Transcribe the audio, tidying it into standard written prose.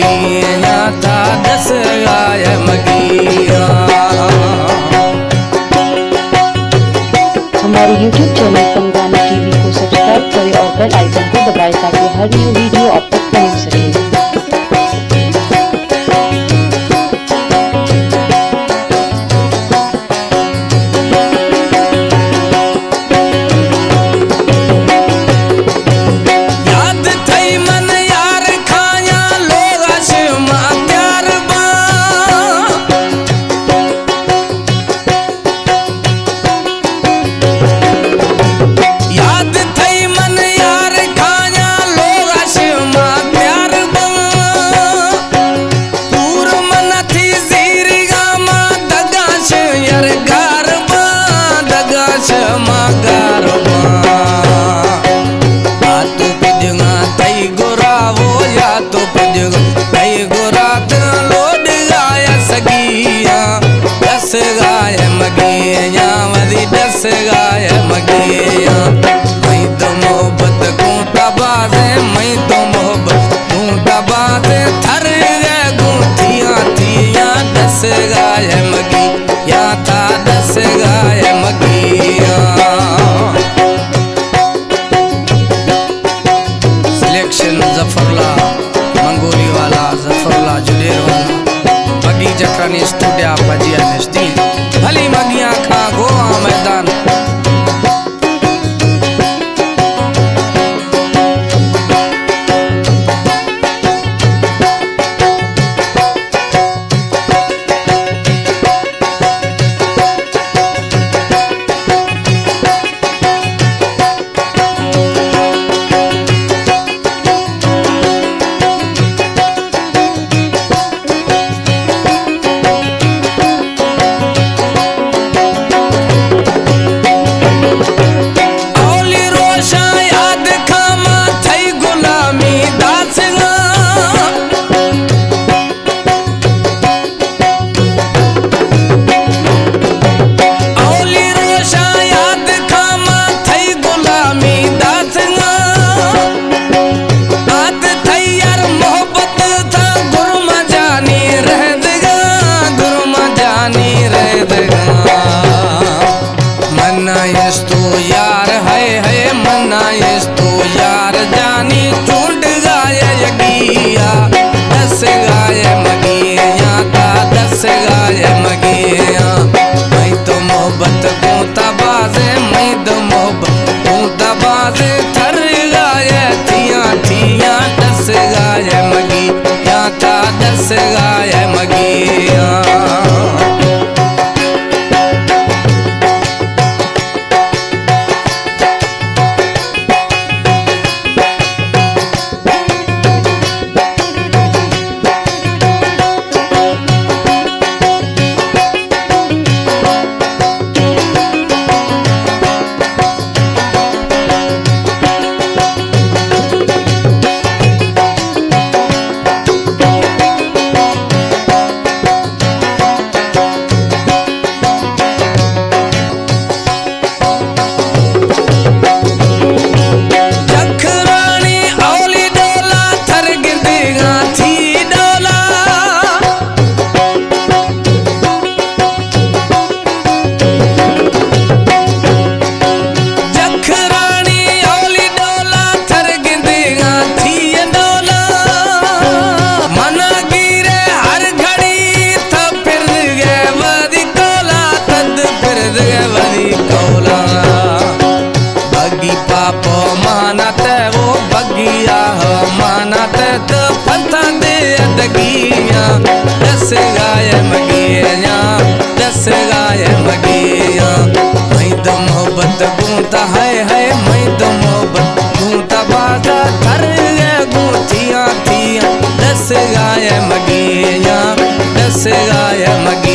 मगिया था दस गाय मगिया। हमारे YouTube चैनल पंगाना टीवी को सब्सक्राइब करें और बेल आइकन को दबाएं ताकि हर न्यू वीडियो आप तक पहुंच सके। दस गाय मगिया मैं तो मोहब्बत को तबाजे, मैं तो मोहब्बत को तबाजे थर गए गुथिया थिया। दस गाय मगिया था दस गाय मगिया। सिलेक्शन जफरला मंगोली वाला जफरला जुडेर वाला मगी जकरानी स्टूडिया भजिया नस्ती भली मगिया खा गोवा मैदान। यार है मना इस तो यार जानी चूंड गाय यगिया। दस गाय मगिया था दस गाय मगिया मैं तो मोहब्बत को तबाजे, मैं तो मोहब्बत को तबाजे थर गाय थिया थिया। दस गाय मगिया था दस गाय मगिया। दस गाय मगिया दस गाय मगिया मैं तो मोहब्बत गूंता है मैं तो मोहब्बत गूंता बाजा थर गए गुथिया थिया। दस गाय मगिया दस गाय मगिया।